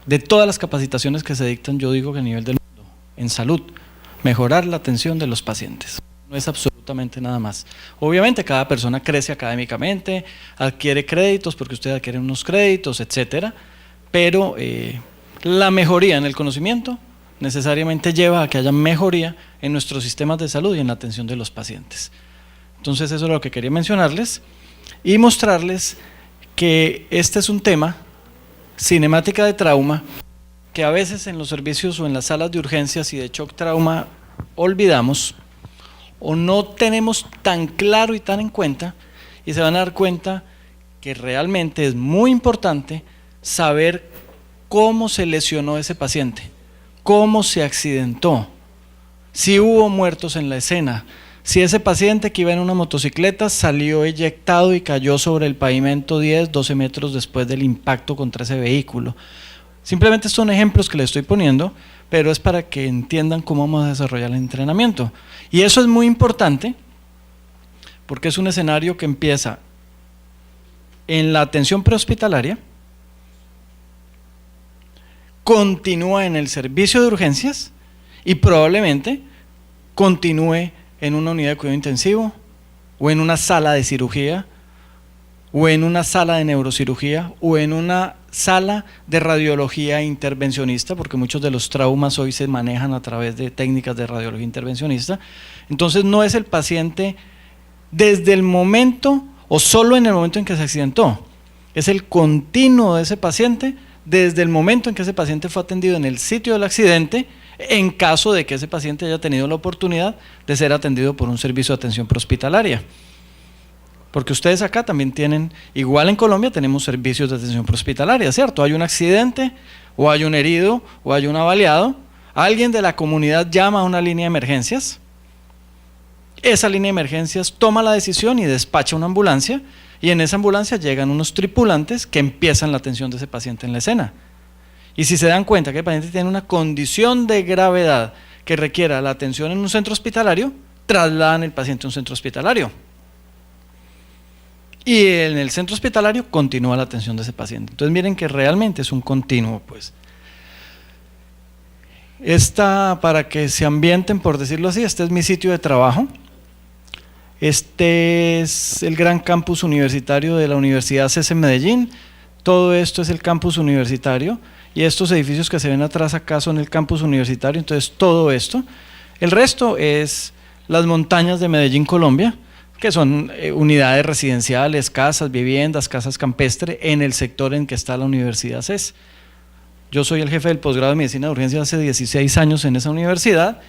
de todas las capacitaciones que se dictan, yo digo que a nivel del mundo, en salud, mejorar la atención de los pacientes. No es absolutamente nada más. Obviamente cada persona crece académicamente, adquiere créditos porque usted adquiere unos créditos, etcétera, pero la mejoría en el conocimiento necesariamente lleva a que haya mejoría en nuestros sistemas de salud y en la atención de los pacientes. Entonces eso es lo que quería mencionarles y mostrarles que este es un tema, cinemática de trauma, que a veces en los servicios o en las salas de urgencias y de shock trauma olvidamos o no tenemos tan claro y tan en cuenta, y se van a dar cuenta que realmente es muy importante saber cómo se lesionó ese paciente, cómo se accidentó, si hubo muertos en la escena, si ese paciente que iba en una motocicleta salió eyectado y cayó sobre el pavimento 10, 12 metros después del impacto contra ese vehículo. Simplemente son ejemplos que les estoy poniendo, pero es para que entiendan cómo vamos a desarrollar el entrenamiento. Y eso es muy importante porque es un escenario que empieza en la atención prehospitalaria, continúa en el servicio de urgencias y probablemente continúe en una unidad de cuidado intensivo o en una sala de cirugía o en una sala de neurocirugía o en una sala de radiología intervencionista, porque muchos de los traumas hoy se manejan a través de técnicas de radiología intervencionista. Entonces no es el paciente desde el momento o solo en el momento en que se accidentó, es el continuo de ese paciente desde el momento en que ese paciente fue atendido en el sitio del accidente, en caso de que ese paciente haya tenido la oportunidad de ser atendido por un servicio de atención prehospitalaria. Porque ustedes acá también tienen, igual en Colombia tenemos servicios de atención prehospitalaria, ¿cierto? Hay un accidente, o hay un herido, o hay un avaliado, alguien de la comunidad llama a una línea de emergencias, esa línea de emergencias toma la decisión y despacha una ambulancia, y en esa ambulancia llegan unos tripulantes que empiezan la atención de ese paciente en la escena. Y si se dan cuenta que el paciente tiene una condición de gravedad que requiera la atención en un centro hospitalario, trasladan el paciente a un centro hospitalario. Y en el centro hospitalario continúa la atención de ese paciente. Entonces miren que realmente es un continuo, pues. Para que se ambienten, por decirlo así, este es mi sitio de trabajo. Este es el gran campus universitario de la Universidad CES en Medellín. Todo esto es el campus universitario y estos edificios que se ven atrás acá son el campus universitario. Entonces todo esto, el resto es las montañas de Medellín, Colombia, que son unidades residenciales, casas, viviendas, casas campestres en el sector en que está la Universidad CES. Yo soy el jefe del posgrado de Medicina de Urgencia hace 16 años en esa universidad,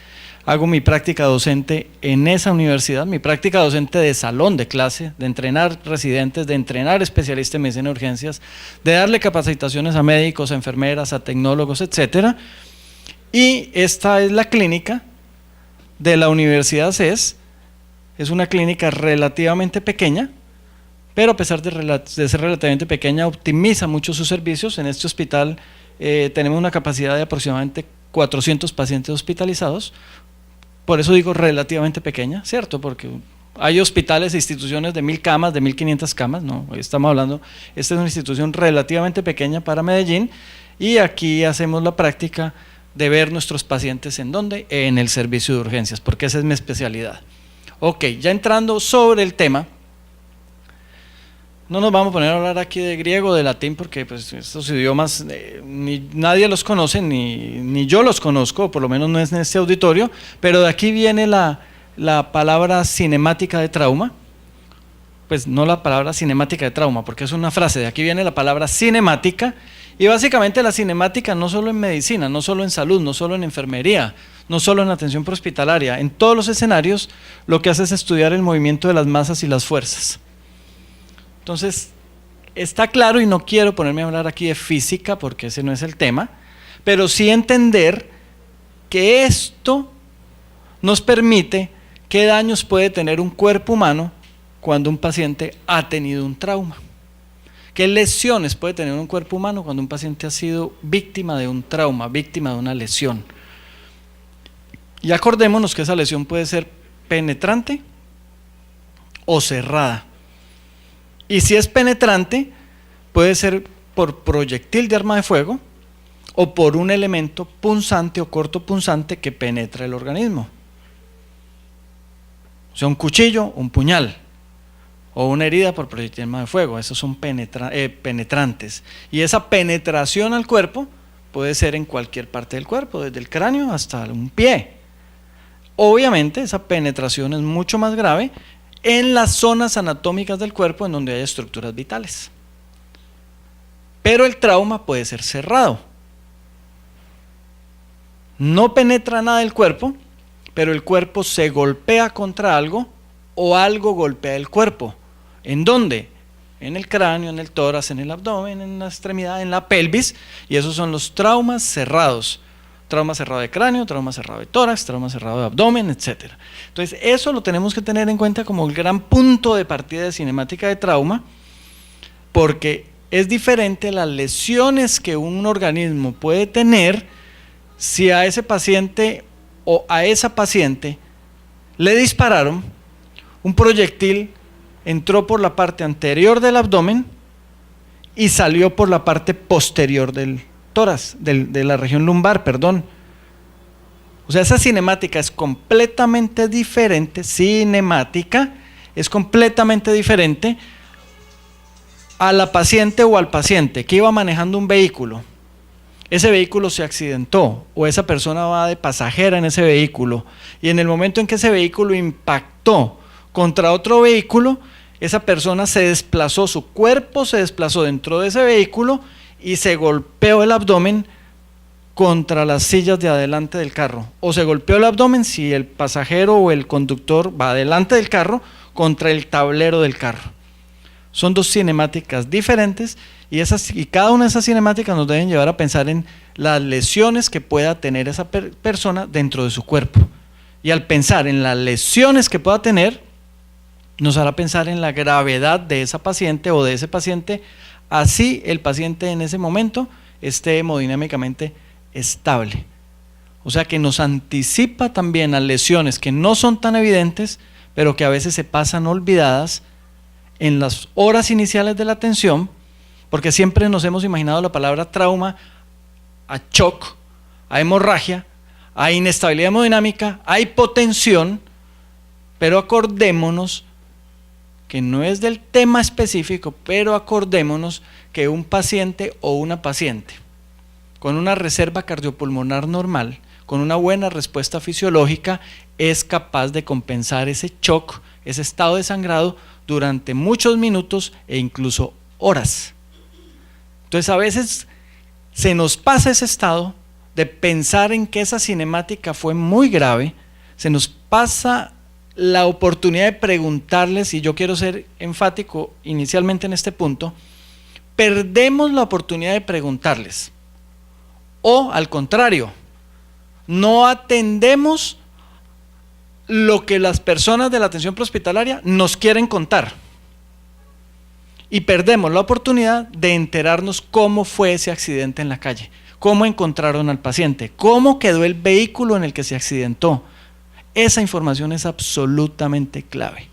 hago mi práctica docente en esa universidad, mi práctica docente de salón de clase, de entrenar residentes, de entrenar especialistas en medicina de urgencias, de darle capacitaciones a médicos, a enfermeras, a tecnólogos, etcétera. Y esta es la clínica de la Universidad CES. Es una clínica relativamente pequeña, pero a pesar de ser relativamente pequeña, optimiza mucho sus servicios. En este hospital tenemos una capacidad de aproximadamente 400 pacientes hospitalizados, por eso digo relativamente pequeña, ¿cierto? Porque hay hospitales e instituciones de 1000 camas, de 1500 camas, no, estamos hablando, esta es una institución relativamente pequeña para Medellín y aquí hacemos la práctica de ver nuestros pacientes ¿en dónde? En el servicio de urgencias, porque esa es mi especialidad. Ok, ya entrando sobre el tema, no nos vamos a poner a hablar aquí de griego, de latín, porque pues estos idiomas nadie los conoce, ni yo los conozco, o por lo menos no es en este auditorio, pero de aquí viene la palabra cinemática de trauma, pues no la palabra cinemática de trauma, porque es una frase, de aquí viene la palabra cinemática, y básicamente la cinemática no solo en medicina, no solo en salud, no solo en enfermería, no solo en atención prehospitalaria, en todos los escenarios lo que hace es estudiar el movimiento de las masas y las fuerzas. Entonces, está claro y no quiero ponerme a hablar aquí de física porque ese no es el tema, pero sí entender que esto nos permite qué daños puede tener un cuerpo humano cuando un paciente ha tenido un trauma. ¿Qué lesiones puede tener un cuerpo humano cuando un paciente ha sido víctima de un trauma, víctima de una lesión? Y acordémonos que esa lesión puede ser penetrante o cerrada. Y si es penetrante, puede ser por proyectil de arma de fuego, o por un elemento punzante o cortopunzante que penetra el organismo. O sea, un cuchillo, un puñal, o una herida por proyectil de fuego, esos son penetrantes. Y esa penetración al cuerpo puede ser en cualquier parte del cuerpo, desde el cráneo hasta un pie. Obviamente esa penetración es mucho más grave en las zonas anatómicas del cuerpo en donde hay estructuras vitales. Pero el trauma puede ser cerrado. No penetra nada del cuerpo, pero el cuerpo se golpea contra algo o algo golpea el cuerpo. ¿En dónde? En el cráneo, en el tórax, en el abdomen, en la extremidad, en la pelvis, y esos son los traumas cerrados. Trauma cerrado de cráneo, trauma cerrado de tórax, trauma cerrado de abdomen, etc. Entonces eso lo tenemos que tener en cuenta como el gran punto de partida de cinemática de trauma, porque es diferente las lesiones que un organismo puede tener si a ese paciente o a esa paciente le dispararon, un proyectil entró por la parte anterior del abdomen y salió por la parte posterior del tórax, de la región lumbar, perdón. O sea, esa cinemática es completamente diferente, es completamente diferente a la paciente o al paciente que iba manejando un vehículo. Ese vehículo se accidentó o esa persona va de pasajera en ese vehículo y en el momento en que ese vehículo impactó contra otro vehículo, esa persona se desplazó, su cuerpo se desplazó dentro de ese vehículo y se golpeó el abdomen contra las sillas de adelante del carro, o se golpeó el abdomen si el pasajero o el conductor va adelante del carro contra el tablero del carro. Son dos cinemáticas diferentes y cada una de esas cinemáticas nos deben llevar a pensar en las lesiones que pueda tener esa persona dentro de su cuerpo. Y al pensar en las lesiones que pueda tener, nos hará pensar en la gravedad de esa paciente o de ese paciente, así el paciente en ese momento esté hemodinámicamente estable. O sea que nos anticipa también a lesiones que no son tan evidentes, pero que a veces se pasan olvidadas en las horas iniciales de la atención, porque siempre nos hemos imaginado la palabra trauma a shock, a hemorragia, a inestabilidad hemodinámica, a hipotensión, pero acordémonos que no es del tema específico, pero acordémonos que un paciente o una paciente con una reserva cardiopulmonar normal, con una buena respuesta fisiológica, es capaz de compensar ese shock, ese estado de sangrado durante muchos minutos e incluso horas. Entonces a veces se nos pasa ese estado de pensar en que esa cinemática fue muy grave, se nos pasa la oportunidad de preguntarles, y yo quiero ser enfático inicialmente en este punto, perdemos la oportunidad de preguntarles, o al contrario, no atendemos lo que las personas de la atención prehospitalaria nos quieren contar y perdemos la oportunidad de enterarnos cómo fue ese accidente en la calle, cómo encontraron al paciente, cómo quedó el vehículo en el que se accidentó. Esa información es absolutamente clave.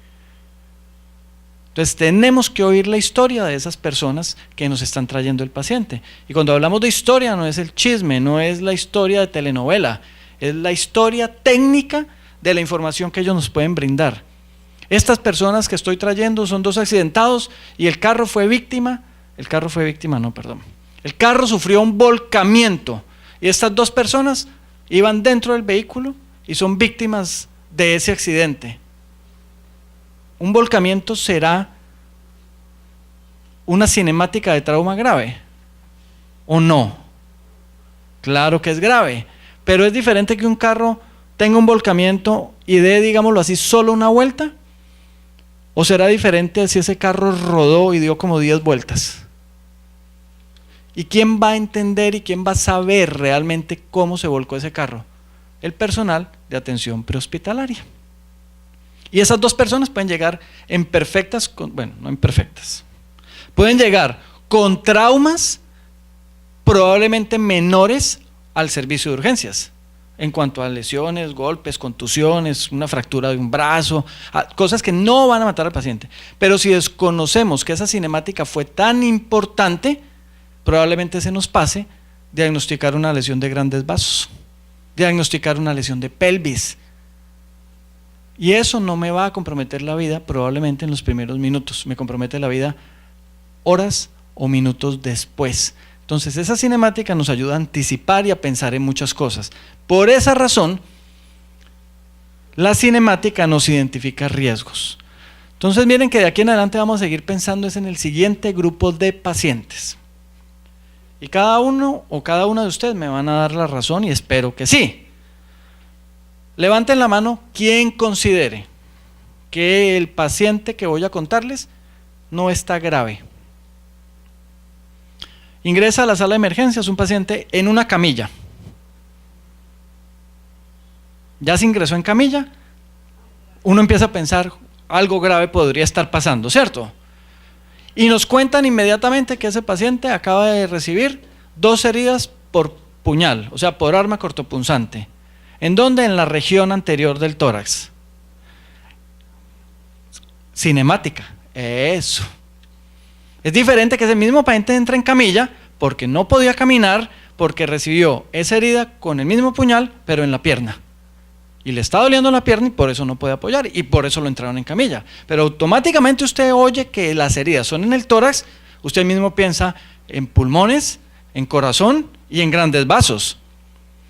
Entonces tenemos que oír la historia de esas personas que nos están trayendo el paciente. Y cuando hablamos de historia no es el chisme, no es la historia de telenovela, es la historia técnica de la información que ellos nos pueden brindar. Estas personas que estoy trayendo son dos accidentados y el carro sufrió un volcamiento y estas dos personas iban dentro del vehículo y son víctimas de ese accidente. ¿Un volcamiento será una cinemática de trauma grave o no? Claro que es grave, pero es diferente que un carro tenga un volcamiento y dé, digámoslo así, solo una vuelta, o será diferente si ese carro rodó y dio como 10 vueltas. ¿Y quién va a entender y quién va a saber realmente cómo se volcó ese carro? El personal de atención prehospitalaria. Y esas dos personas pueden llegar en perfectas, no imperfectas, pueden llegar con traumas probablemente menores al servicio de urgencias, en cuanto a lesiones, golpes, contusiones, una fractura de un brazo, cosas que no van a matar al paciente. Pero si desconocemos que esa cinemática fue tan importante, probablemente se nos pase diagnosticar una lesión de grandes vasos, diagnosticar una lesión de pelvis. Y eso no me va a comprometer la vida probablemente en los primeros minutos, me compromete la vida horas o minutos después. Entonces esa cinemática nos ayuda a anticipar y a pensar en muchas cosas. Por esa razón, la cinemática nos identifica riesgos. Entonces miren que de aquí en adelante vamos a seguir pensando en el siguiente grupo de pacientes. Y cada uno o cada una de ustedes me van a dar la razón y espero que sí. Levanten la mano quien considere que el paciente que voy a contarles no está grave. Ingresa a la sala de emergencias un paciente en una camilla. Ya se ingresó en camilla, uno empieza a pensar algo grave podría estar pasando, ¿cierto? Y nos cuentan inmediatamente que ese paciente acaba de recibir 2 heridas por puñal, o sea, por arma cortopunzante. ¿En dónde? En la región anterior del tórax. Cinemática, eso. Es diferente que ese mismo paciente entra en camilla porque no podía caminar, porque recibió esa herida con el mismo puñal, pero en la pierna. Y le está doliendo la pierna y por eso no puede apoyar, y por eso lo entraron en camilla. Pero automáticamente usted oye que las heridas son en el tórax, usted mismo piensa en pulmones, en corazón y en grandes vasos.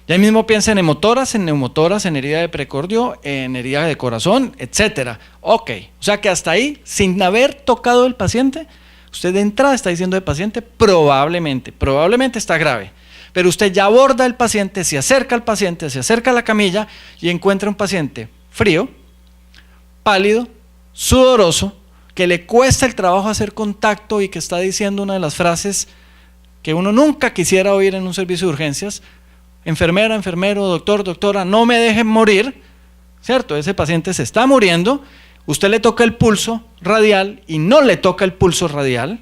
Y ahí mismo piensa en hemotoras, en herida de precordio, en herida de corazón, etcétera. Ok, o sea que hasta ahí, sin haber tocado el paciente, usted de entrada está diciendo al paciente probablemente está grave. Pero usted ya aborda el paciente, se acerca al paciente, se acerca a la camilla y encuentra un paciente frío, pálido, sudoroso, que le cuesta el trabajo hacer contacto y que está diciendo una de las frases que uno nunca quisiera oír en un servicio de urgencias: enfermera, enfermero, doctor, doctora, no me dejen morir, ¿cierto? Ese paciente se está muriendo, usted le toca el pulso radial y no le toca el pulso radial,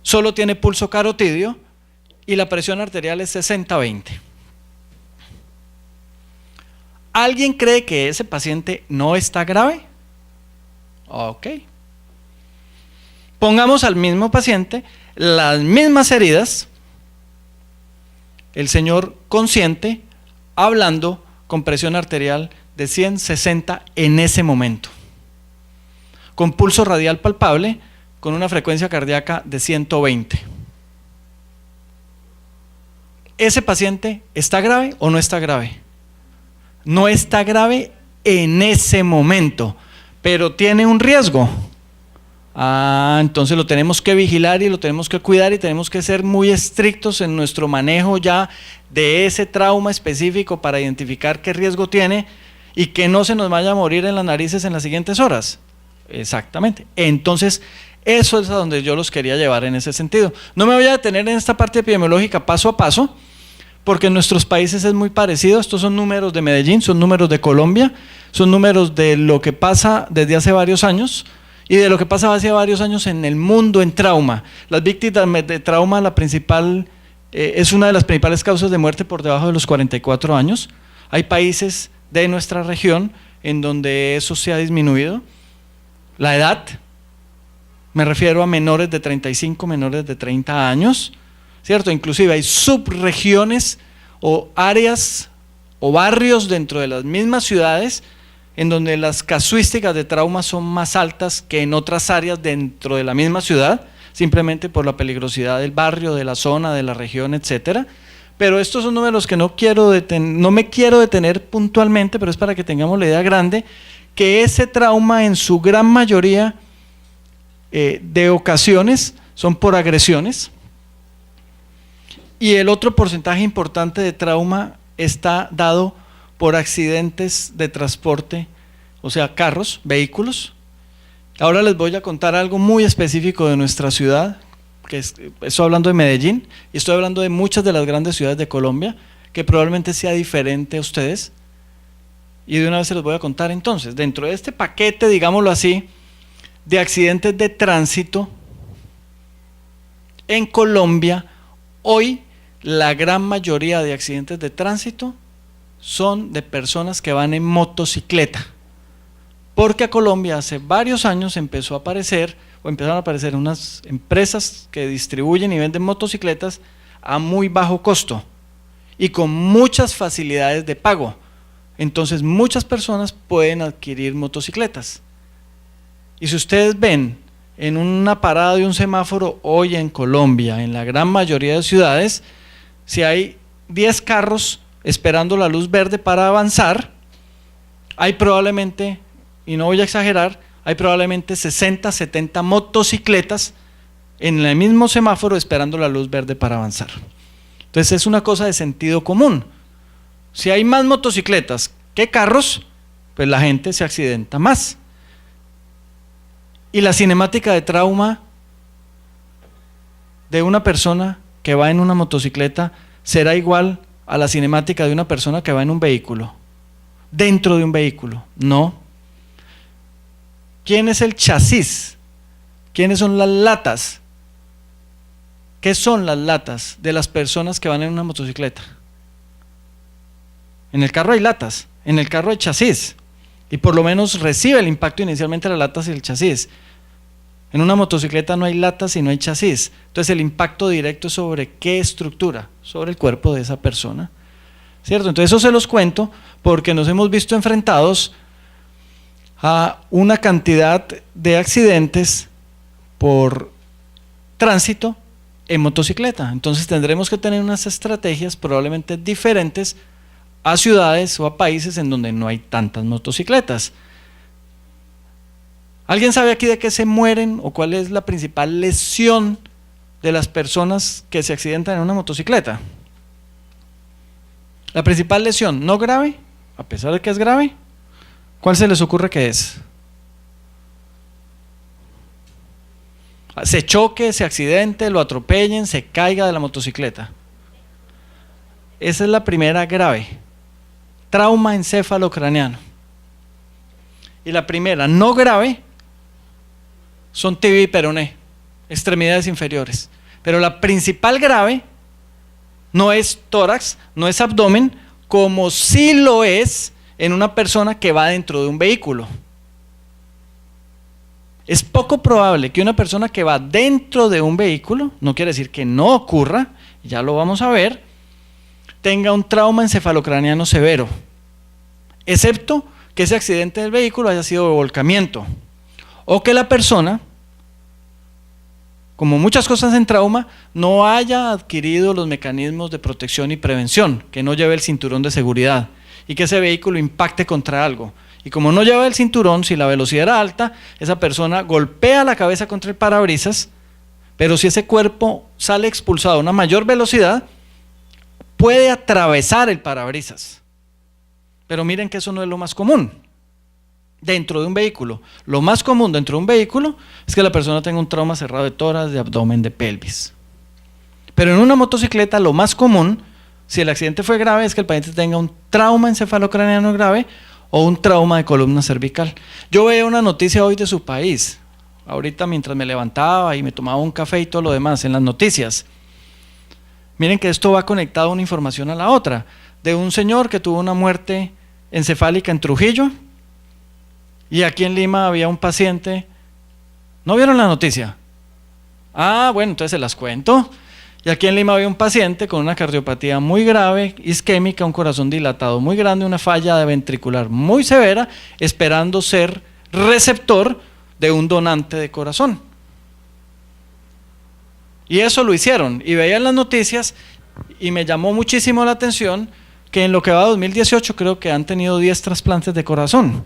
solo tiene pulso carotidio y la presión arterial es 60/20. ¿Alguien cree que ese paciente no está grave? Ok. Pongamos al mismo paciente las mismas heridas, el señor consciente, hablando con presión arterial de 160 en ese momento, con pulso radial palpable, con una frecuencia cardíaca de 120. ¿Ese paciente está grave o no está grave? No está grave en ese momento, pero tiene un riesgo. Entonces lo tenemos que vigilar y lo tenemos que cuidar y tenemos que ser muy estrictos en nuestro manejo ya de ese trauma específico para identificar qué riesgo tiene y que no se nos vaya a morir en las narices en las siguientes horas. Exactamente. Entonces eso es a donde yo los quería llevar en ese sentido. No me voy a detener en esta parte epidemiológica paso a paso, porque en nuestros países es muy parecido. Estos son números de Medellín, son números de Colombia, son números de lo que pasa desde hace varios años y de lo que pasa hace varios años en el mundo en trauma. Las víctimas de trauma, la principal, es una de las principales causas de muerte por debajo de los 44 años. Hay países de nuestra región en donde eso se ha disminuido. La edad, me refiero a menores de 35, menores de 30 años, ¿cierto? Inclusive hay subregiones o áreas o barrios dentro de las mismas ciudades en donde las casuísticas de trauma son más altas que en otras áreas dentro de la misma ciudad, simplemente por la peligrosidad del barrio, de la zona, de la región, etcétera. Pero estos son números que no me quiero detener puntualmente, pero es para que tengamos la idea grande, que ese trauma en su gran mayoría de ocasiones son por agresiones, y el otro porcentaje importante de trauma está dado por accidentes de transporte, o sea, carros, vehículos. Ahora les voy a contar algo muy específico de nuestra ciudad, estoy hablando de Medellín, y estoy hablando de muchas de las grandes ciudades de Colombia, que probablemente sea diferente a ustedes, y de una vez se los voy a contar. Entonces, dentro de este paquete, digámoslo así, de accidentes de tránsito, en Colombia, hoy la gran mayoría de accidentes de tránsito son de personas que van en motocicleta, porque a Colombia hace varios años empezaron a aparecer unas empresas que distribuyen y venden motocicletas a muy bajo costo y con muchas facilidades de pago. Entonces muchas personas pueden adquirir motocicletas. Y si ustedes ven en una parada de un semáforo hoy en Colombia, en la gran mayoría de ciudades, si hay 10 carros esperando la luz verde para avanzar, hay probablemente, y no voy a exagerar, hay probablemente 60, 70 motocicletas en el mismo semáforo esperando la luz verde para avanzar. Entonces es una cosa de sentido común. Si hay más motocicletas que carros, pues la gente se accidenta más. Y la cinemática de trauma de una persona que va en una motocicleta será igual a la cinemática de una persona que va en un vehículo, dentro de un vehículo. No. ¿Quién es el chasis? ¿Quiénes son las latas? ¿Qué son las latas de las personas que van en una motocicleta? En el carro hay latas, en el carro hay chasis, y por lo menos recibe el impacto inicialmente las latas y el chasis. En una motocicleta no hay latas y no hay chasis, entonces el impacto directo es sobre qué estructura, sobre el cuerpo de esa persona, ¿cierto? Entonces eso se los cuento porque nos hemos visto enfrentados a una cantidad de accidentes por tránsito en motocicleta. Entonces tendremos que tener unas estrategias probablemente diferentes a ciudades o a países en donde no hay tantas motocicletas. ¿Alguien sabe aquí de qué se mueren o cuál es la principal lesión de las personas que se accidentan en una motocicleta? La principal lesión, no grave, a pesar de que es grave, ¿cuál se les ocurre que es? Se choque, se accidente, lo atropellen, se caiga de la motocicleta. Esa es la primera grave, trauma encéfalo-craneano. Y la primera no grave son tibia y peroné, extremidades inferiores. Pero la principal grave no es tórax, no es abdomen, como sí lo es en una persona que va dentro de un vehículo. Es poco probable que una persona que va dentro de un vehículo, no quiere decir que no ocurra, ya lo vamos a ver, tenga un trauma encefalocraneano severo, excepto que ese accidente del vehículo haya sido de volcamiento, o que la persona, como muchas cosas en trauma, no haya adquirido los mecanismos de protección y prevención, que no lleve el cinturón de seguridad y que ese vehículo impacte contra algo. Y como no lleva el cinturón, si la velocidad era alta, esa persona golpea la cabeza contra el parabrisas, pero si ese cuerpo sale expulsado a una mayor velocidad, puede atravesar el parabrisas. Pero miren que eso no es lo más común dentro de un vehículo. Lo más común dentro de un vehículo es que la persona tenga un trauma cerrado de tórax, de abdomen, de pelvis. Pero en una motocicleta lo más común, si el accidente fue grave, es que el paciente tenga un trauma encefalocraneano grave o un trauma de columna cervical. Yo veía una noticia hoy de su país, ahorita mientras me levantaba y me tomaba un café y todo lo demás, en las noticias. Miren que esto va conectado una información a la otra, de un señor que tuvo una muerte encefálica en Trujillo, y aquí en Lima había un paciente. ¿No vieron la noticia? Ah, bueno, entonces se las cuento. Y aquí en Lima había un paciente con una cardiopatía muy grave, isquémica, un corazón dilatado muy grande, una falla ventricular muy severa, esperando ser receptor de un donante de corazón. Y eso lo hicieron. Y veían las noticias y me llamó muchísimo la atención que en lo que va de 2018 creo que han tenido 10 trasplantes de corazón.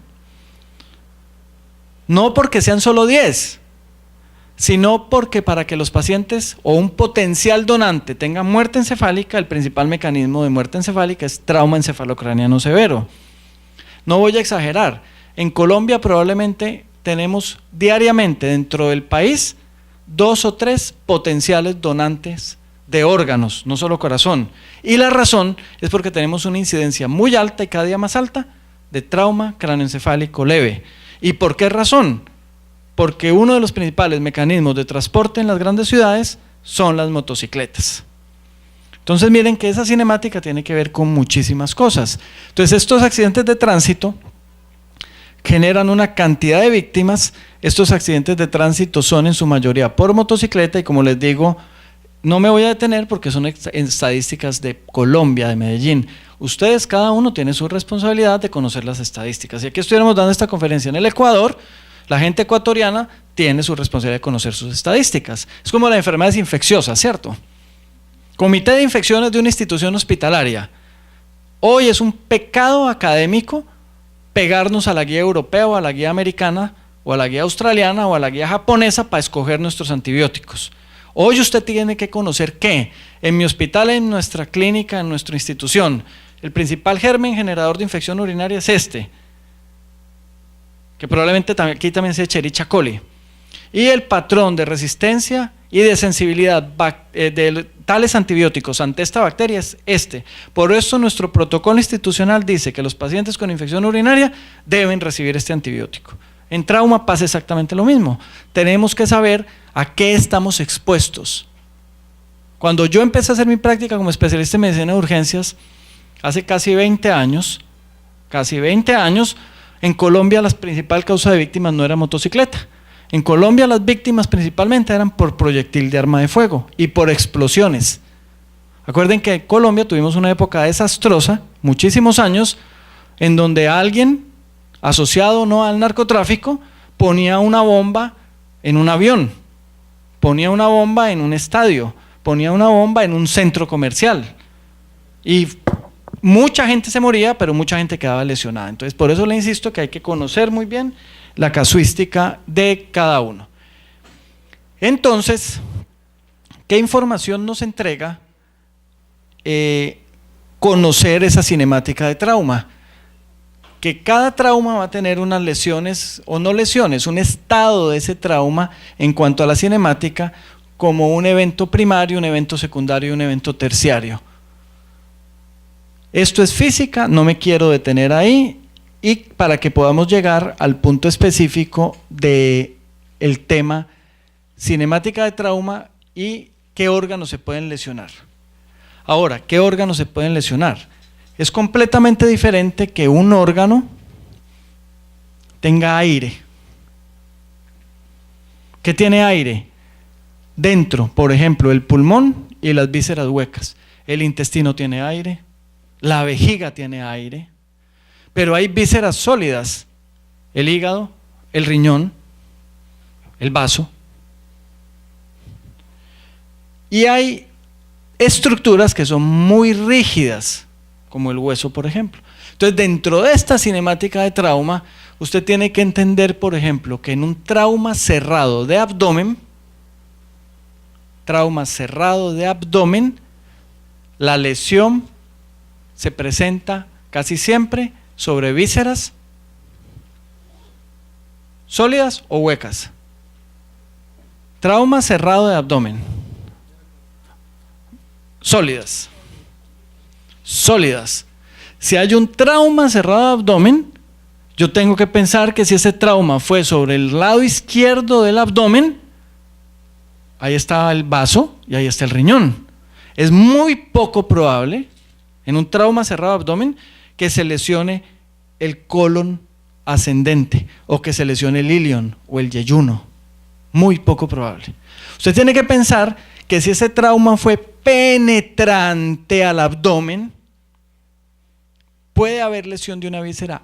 No porque sean solo 10, sino porque para que los pacientes o un potencial donante tenga muerte encefálica, el principal mecanismo de muerte encefálica es trauma encefalocraneano severo. No voy a exagerar, en Colombia probablemente tenemos diariamente dentro del país 2 o 3 potenciales donantes de órganos, no solo corazón. Y la razón es porque tenemos una incidencia muy alta y cada día más alta de trauma cráneoencefálico leve. ¿Y por qué razón? Porque uno de los principales mecanismos de transporte en las grandes ciudades son las motocicletas. Entonces miren que esa cinemática tiene que ver con muchísimas cosas. Entonces estos accidentes de tránsito generan una cantidad de víctimas. Estos accidentes de tránsito son en su mayoría por motocicleta y como les digo, no me voy a detener porque son estadísticas de Colombia, de Medellín. Ustedes, cada uno tiene su responsabilidad de conocer las estadísticas. Si aquí estuviéramos dando esta conferencia en el Ecuador, la gente ecuatoriana tiene su responsabilidad de conocer sus estadísticas. Es como las enfermedades infecciosas, ¿cierto? Comité de infecciones de una institución hospitalaria. Hoy es un pecado académico pegarnos a la guía europea o a la guía americana o a la guía australiana o a la guía japonesa para escoger nuestros antibióticos. Hoy usted tiene que conocer que en mi hospital, en nuestra clínica, en nuestra institución, el principal germen generador de infección urinaria es este, que probablemente aquí también sea Escherichia coli. Y el patrón de resistencia y de sensibilidad de tales antibióticos ante esta bacteria es este. Por eso nuestro protocolo institucional dice que los pacientes con infección urinaria deben recibir este antibiótico. En trauma pasa exactamente lo mismo. Tenemos que saber a qué estamos expuestos. Cuando yo empecé a hacer mi práctica como especialista en medicina de urgencias, hace casi 20 años, en Colombia la principal causa de víctimas no era motocicleta. En Colombia las víctimas principalmente eran por proyectil de arma de fuego y por explosiones. Acuerden que en Colombia tuvimos una época desastrosa, muchísimos años, en donde alguien asociado o no al narcotráfico ponía una bomba en un avión, ponía una bomba en un estadio, ponía una bomba en un centro comercial y mucha gente se moría, pero mucha gente quedaba lesionada. Entonces, por eso le insisto que hay que conocer muy bien la casuística de cada uno. Entonces, ¿qué información nos entrega conocer esa cinemática de trauma? Que cada trauma va a tener unas lesiones o no lesiones, un estado de ese trauma en cuanto a la cinemática, como un evento primario, un evento secundario y un evento terciario. Esto es física, no me quiero detener ahí, y para que podamos llegar al punto específico del tema cinemática de trauma y qué órganos se pueden lesionar. Ahora, ¿qué órganos se pueden lesionar? Es completamente diferente que un órgano tenga aire. ¿Qué tiene aire? Dentro, por ejemplo, el pulmón y las vísceras huecas. El intestino tiene aire, la vejiga tiene aire, pero hay vísceras sólidas, el hígado, el riñón, el vaso. Y hay estructuras que son muy rígidas, como el hueso, por ejemplo. Entonces, dentro de esta cinemática de trauma, usted tiene que entender, por ejemplo, que en un trauma cerrado de abdomen, la lesión se presenta casi siempre sobre vísceras sólidas o huecas. Trauma cerrado de abdomen. Sólidas. Si hay un trauma cerrado de abdomen, yo tengo que pensar que si ese trauma fue sobre el lado izquierdo del abdomen, ahí está el vaso y ahí está el riñón. Es muy poco probable en un trauma cerrado de abdomen que se lesione el colon ascendente o que se lesione el ilion o el yeyuno. Muy poco probable. Usted tiene que pensar que si ese trauma fue penetrante al abdomen, puede haber lesión de una víscera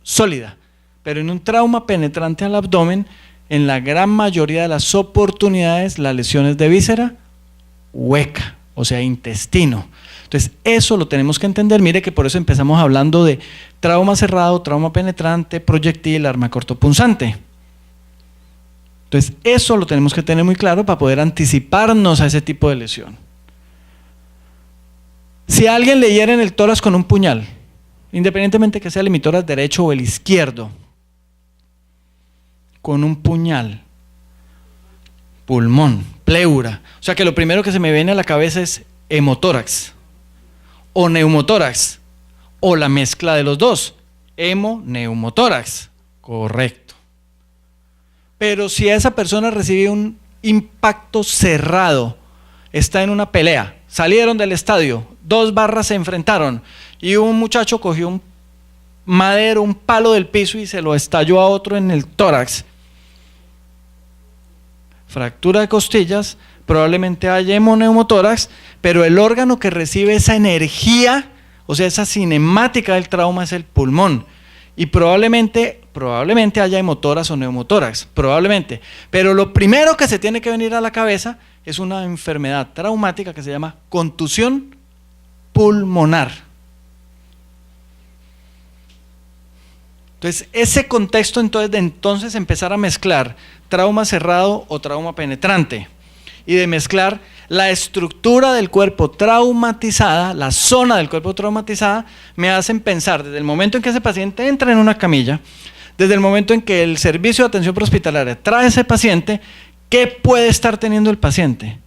sólida, pero en un trauma penetrante al abdomen, en la gran mayoría de las oportunidades, la lesión es de víscera hueca, o sea, intestino. Entonces, eso lo tenemos que entender. Mire que por eso empezamos hablando de trauma cerrado, trauma penetrante, proyectil, arma cortopunzante. Entonces, eso lo tenemos que tener muy claro para poder anticiparnos a ese tipo de lesión. Si a alguien le hieren el tórax con un puñal, independientemente que sea el hemitórax derecho o el izquierdo, con un puñal, pulmón, pleura, o sea que lo primero que se me viene a la cabeza es hemotórax o neumotórax o la mezcla de los dos, hemo-neumotórax, correcto. Pero si esa persona recibe un impacto cerrado, está en una pelea, salieron del estadio, dos barras se enfrentaron y un muchacho cogió un madero, un palo del piso y se lo estalló a otro en el tórax. Fractura de costillas, probablemente haya hemoneumotórax, pero el órgano que recibe esa energía, o sea, esa cinemática del trauma es el pulmón. Y probablemente haya hemotórax o neumotórax, probablemente. Pero lo primero que se tiene que venir a la cabeza es una enfermedad traumática que se llama contusión pulmonar. Entonces, ese contexto de entonces empezar a mezclar trauma cerrado o trauma penetrante y de mezclar la estructura del cuerpo traumatizada, la zona del cuerpo traumatizada, me hacen pensar desde el momento en que ese paciente entra en una camilla, desde el momento en que el servicio de atención prehospitalaria trae a ese paciente, ¿qué puede estar teniendo el paciente?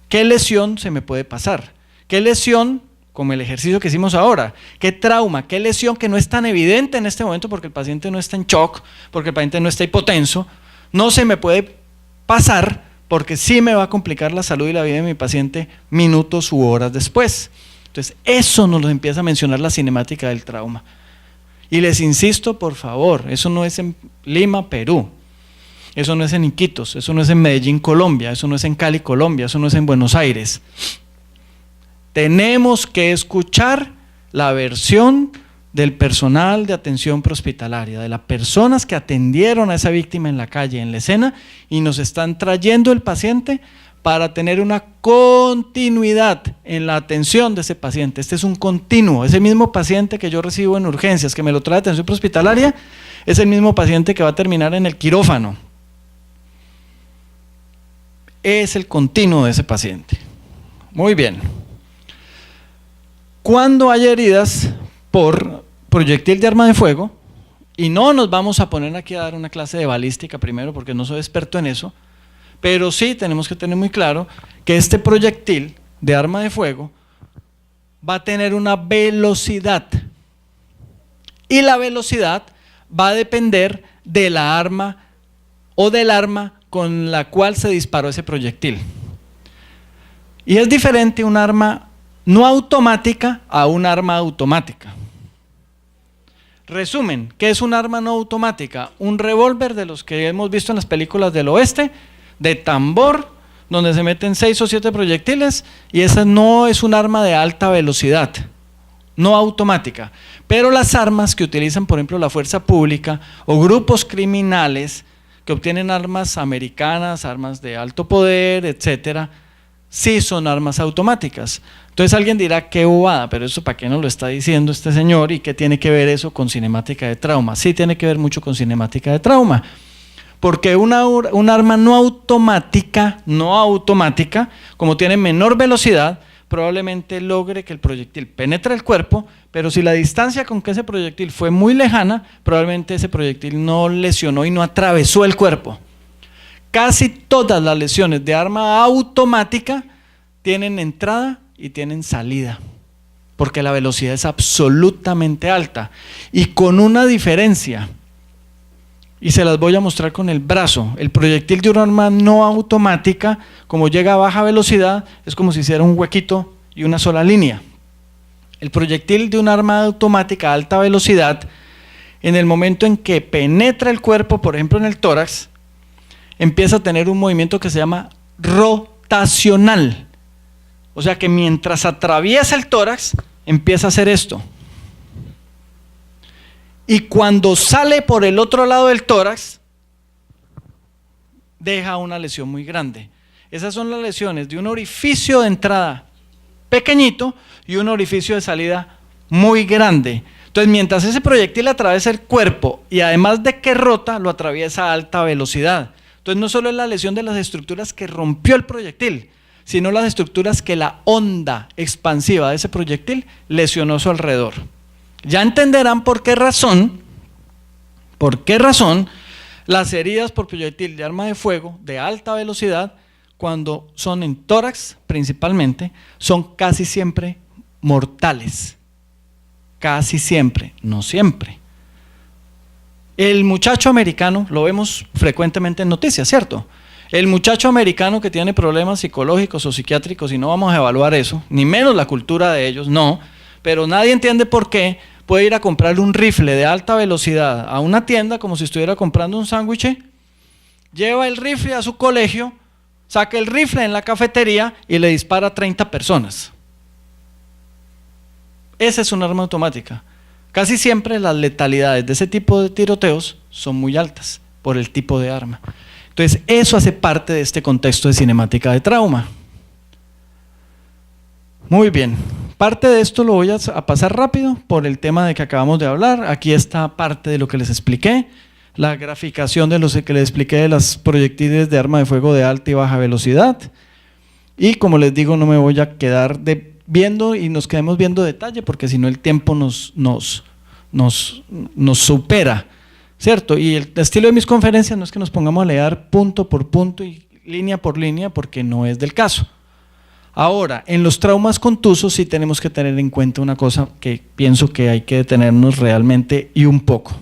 ¿Qué lesión se me puede pasar? ¿Qué lesión, como el ejercicio que hicimos ahora? ¿Qué trauma? ¿Qué lesión que no es tan evidente en este momento porque el paciente no está en shock, porque el paciente no está hipotenso? No se me puede pasar porque sí me va a complicar la salud y la vida de mi paciente minutos u horas después. Entonces, eso nos lo empieza a mencionar la cinemática del trauma. Y les insisto, por favor, eso no es en Lima, Perú, eso no es en Iquitos, eso no es en Medellín, Colombia, eso no es en Cali, Colombia, eso no es en Buenos Aires. Tenemos que escuchar la versión del personal de atención prehospitalaria, de las personas que atendieron a esa víctima en la calle, en la escena, y nos están trayendo el paciente para tener una continuidad en la atención de ese paciente. Este es un continuo, ese mismo paciente que yo recibo en urgencias, que me lo trae atención prehospitalaria, es el mismo paciente que va a terminar en el quirófano. Es el continuo de ese paciente. Muy bien. Cuando hay heridas por proyectil de arma de fuego, y no nos vamos a poner aquí a dar una clase de balística primero porque no soy experto en eso, pero sí tenemos que tener muy claro que este proyectil de arma de fuego va a tener una velocidad, y la velocidad va a depender de la arma o del arma con la cual se disparó ese proyectil. Y es diferente un arma no automática a un arma automática. Resumen, ¿qué es un arma no automática? Un revólver de los que hemos visto en las películas del oeste, de tambor, donde se meten 6 o 7 proyectiles, y esa no es un arma de alta velocidad, no automática. Pero las armas que utilizan, por ejemplo, la fuerza pública o grupos criminales que obtienen armas americanas, armas de alto poder, etcétera, sí son armas automáticas. Entonces alguien dirá, qué bobada, pero eso ¿para qué nos lo está diciendo este señor? ¿Y qué tiene que ver eso con cinemática de trauma? Sí tiene que ver mucho con cinemática de trauma, porque un arma no automática, como tiene menor velocidad, probablemente logre que el proyectil penetre el cuerpo, pero si la distancia con que ese proyectil fue muy lejana, probablemente ese proyectil no lesionó y no atravesó el cuerpo. Casi todas las lesiones de arma automática tienen entrada y tienen salida, porque la velocidad es absolutamente alta, y con una diferencia, y se las voy a mostrar con el brazo. El proyectil de un arma no automática, como llega a baja velocidad, es como si hiciera un huequito y una sola línea. El proyectil de un arma automática a alta velocidad, en el momento en que penetra el cuerpo, por ejemplo en el tórax, empieza a tener un movimiento que se llama rotacional. O sea que mientras atraviesa el tórax, empieza a hacer esto. Y cuando sale por el otro lado del tórax, deja una lesión muy grande. Esas son las lesiones de un orificio de entrada pequeñito y un orificio de salida muy grande. Entonces, mientras ese proyectil atraviesa el cuerpo y además de que rota, lo atraviesa a alta velocidad. Entonces, no solo es la lesión de las estructuras que rompió el proyectil, sino las estructuras que la onda expansiva de ese proyectil lesionó a su alrededor. Ya entenderán por qué razón las heridas por proyectil de arma de fuego de alta velocidad, cuando son en tórax principalmente, son casi siempre mortales. Casi siempre, no siempre. El muchacho americano, lo vemos frecuentemente en noticias, ¿cierto? El muchacho americano que tiene problemas psicológicos o psiquiátricos, y no vamos a evaluar eso, ni menos la cultura de ellos, no, pero nadie entiende por qué puede ir a comprarle un rifle de alta velocidad a una tienda como si estuviera comprando un sándwich, lleva el rifle a su colegio saca el rifle en la cafetería y le dispara a 30 personas. Esa es un arma automática. Casi siempre las letalidades de ese tipo de tiroteos son muy altas por el tipo de arma. Entonces, eso hace parte de este contexto de cinemática de trauma. Muy bien, parte de esto lo voy a pasar rápido por el tema de que acabamos de hablar. Aquí está parte de lo que les expliqué, la graficación de lo que les expliqué de las proyectiles de arma de fuego de alta y baja velocidad. Y como les digo, no me voy a quedar viendo y nos quedemos viendo detalle, porque si no el tiempo nos supera, ¿cierto? Y el estilo de mis conferencias no es que nos pongamos a leer punto por punto y línea por línea, porque no es del caso. Ahora, en los traumas contusos sí tenemos que tener en cuenta una cosa que pienso que hay que detenernos realmente y un poco.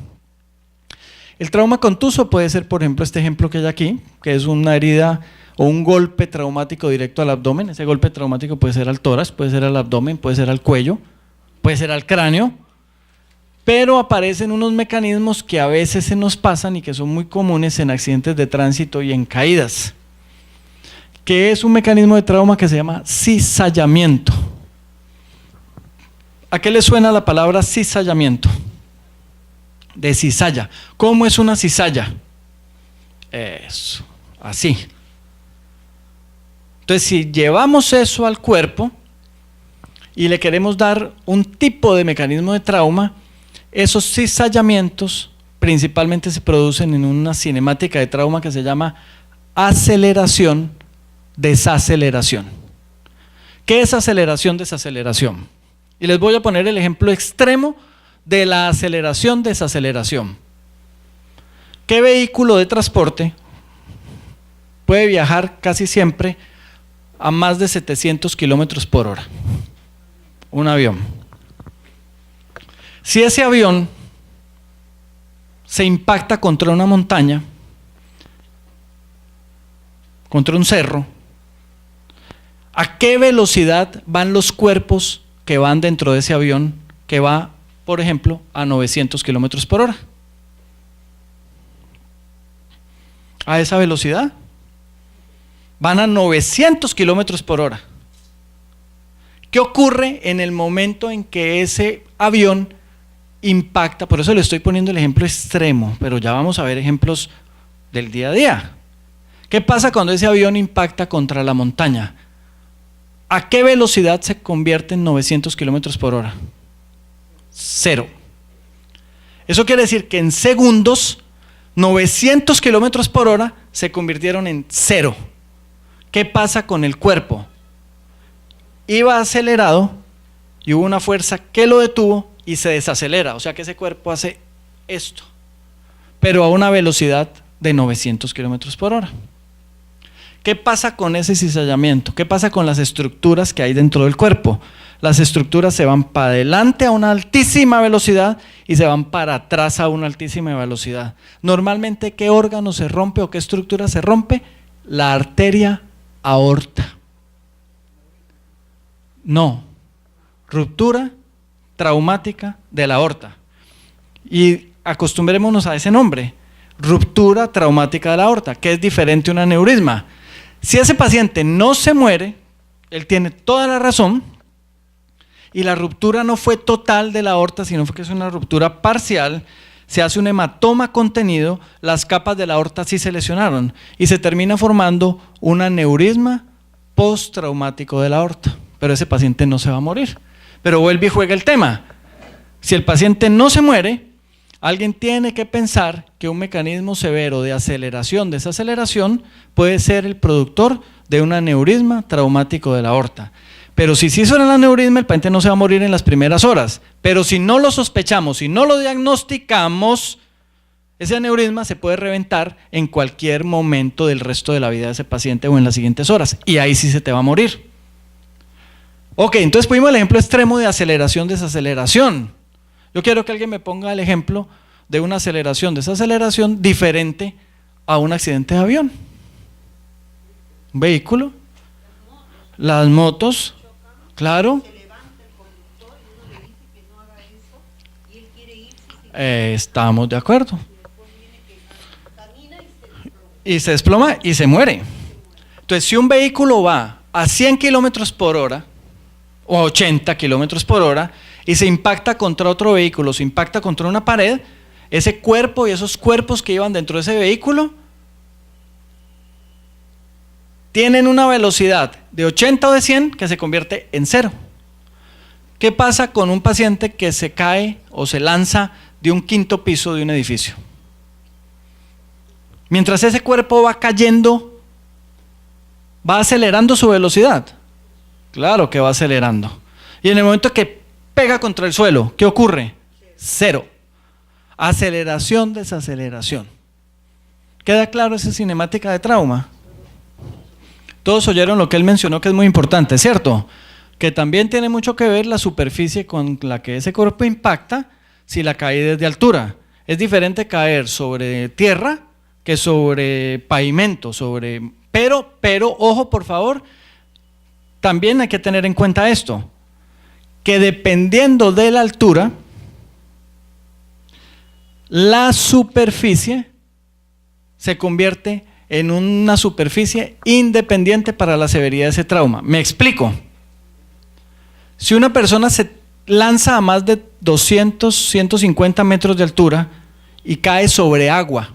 El trauma contuso puede ser, por ejemplo, este ejemplo que hay aquí, que es una herida o un golpe traumático directo al abdomen. Ese golpe traumático puede ser al tórax, puede ser al abdomen, puede ser al cuello, puede ser al cráneo, pero aparecen unos mecanismos que a veces se nos pasan y que son muy comunes en accidentes de tránsito y en caídas, que es un mecanismo de trauma que se llama cizallamiento. ¿A qué le suena la palabra cizallamiento? De cizalla. ¿Cómo es una cizalla? Eso, así. Entonces, si llevamos eso al cuerpo y le queremos dar un tipo de mecanismo de trauma, esos cizallamientos principalmente se producen en una cinemática de trauma que se llama aceleración, desaceleración. ¿Qué es aceleración, desaceleración? Y les voy a poner el ejemplo extremo de la aceleración, desaceleración. ¿Qué vehículo de transporte puede viajar casi siempre a más de 700 kilómetros por hora? Un avión. Si ese avión se impacta contra una montaña, contra un cerro, ¿a qué velocidad van los cuerpos que van dentro de ese avión que va, por ejemplo, a 900 kilómetros por hora? A esa velocidad van a 900 kilómetros por hora. ¿Qué ocurre en el momento en que ese avión impacta? Por eso le estoy poniendo el ejemplo extremo, pero ya vamos a ver ejemplos del día a día. ¿Qué pasa cuando ese avión impacta contra la montaña? ¿A qué velocidad se convierte en 900 kilómetros por hora? 0. Eso quiere decir que en segundos 900 kilómetros por hora se convirtieron en 0. ¿Qué pasa con el cuerpo? Iba acelerado y hubo una fuerza que lo detuvo y se desacelera, o sea que ese cuerpo hace esto, pero a una velocidad de 900 kilómetros por hora. ¿Qué pasa con ese cizallamiento? ¿Qué pasa con las estructuras que hay dentro del cuerpo? Las estructuras se van para adelante a una altísima velocidad y se van para atrás a una altísima velocidad. Normalmente, ¿qué órgano se rompe o qué estructura se rompe? La arteria aorta. No, ruptura traumática de la aorta. Y acostumbrémonos a ese nombre, ruptura traumática de la aorta, que es diferente a un aneurisma. Si ese paciente no se muere, él tiene toda la razón, y la ruptura no fue total de la aorta, sino que es una ruptura parcial, se hace un hematoma contenido, las capas de la aorta sí se lesionaron, y se termina formando un aneurisma postraumático de la aorta, pero ese paciente no se va a morir. Pero vuelve y juega el tema. Si el paciente no se muere, alguien tiene que pensar que un mecanismo severo de aceleración, desaceleración, puede ser el productor de un aneurisma traumático de la aorta. Pero si sí suena el aneurisma, el paciente no se va a morir en las primeras horas. Pero si no lo sospechamos, si no lo diagnosticamos, ese aneurisma se puede reventar en cualquier momento del resto de la vida de ese paciente o en las siguientes horas. Y ahí sí se te va a morir. Ok, entonces pusimos el ejemplo extremo de aceleración, desaceleración. Yo quiero que alguien me ponga el ejemplo de una aceleración, desaceleración diferente a un accidente de avión. Un vehículo, las motos, claro. Estamos de acuerdo. Y se desploma y se muere. Entonces, si un vehículo va a 100 kilómetros por hora o a 80 kilómetros por hora y se impacta contra otro vehículo, se impacta contra una pared, ese cuerpo y esos cuerpos que iban dentro de ese vehículo tienen una velocidad de 80 o de 100 que se convierte en cero. ¿Qué pasa con un paciente que se cae o se lanza de un quinto piso de un edificio? Mientras ese cuerpo va cayendo, ¿va acelerando su velocidad? Claro que va acelerando. Y en el momento que pega contra el suelo, ¿qué ocurre? Cero. Aceleración, desaceleración. ¿Queda claro esa cinemática de trauma? Todos oyeron lo que él mencionó, que es muy importante, ¿cierto? Que también tiene mucho que ver la superficie con la que ese cuerpo impacta si la caída es de altura. Es diferente caer sobre tierra que sobre pavimento, pero ojo por favor, también hay que tener en cuenta esto, que dependiendo de la altura, la superficie se convierte en una superficie independiente para la severidad de ese trauma. Me explico. Si una persona se lanza a más de 200, 150 metros de altura y cae sobre agua,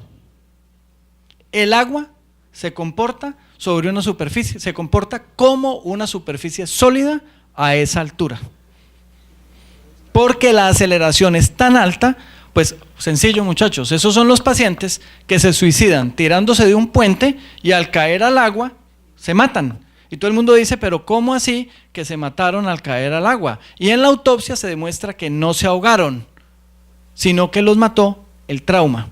el agua se comporta sobre una superficie, se comporta como una superficie sólida a esa altura. Porque la aceleración es tan alta, pues sencillo muchachos, esos son los pacientes que se suicidan tirándose de un puente y al caer al agua se matan. Y todo el mundo dice, pero ¿cómo así que se mataron al caer al agua? Y en la autopsia se demuestra que no se ahogaron, sino que los mató el trauma.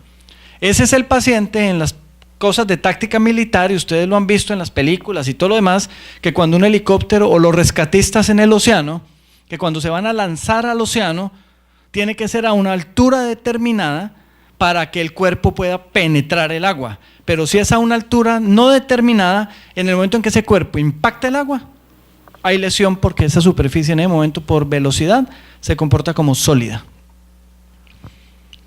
Ese es el paciente en las cosas de táctica militar, y ustedes lo han visto en las películas y todo lo demás, que cuando un helicóptero o los rescatistas en el océano, que cuando se van a lanzar al océano, tiene que ser a una altura determinada para que el cuerpo pueda penetrar el agua. Pero si es a una altura no determinada, en el momento en que ese cuerpo impacta el agua, hay lesión porque esa superficie en el momento por velocidad se comporta como sólida.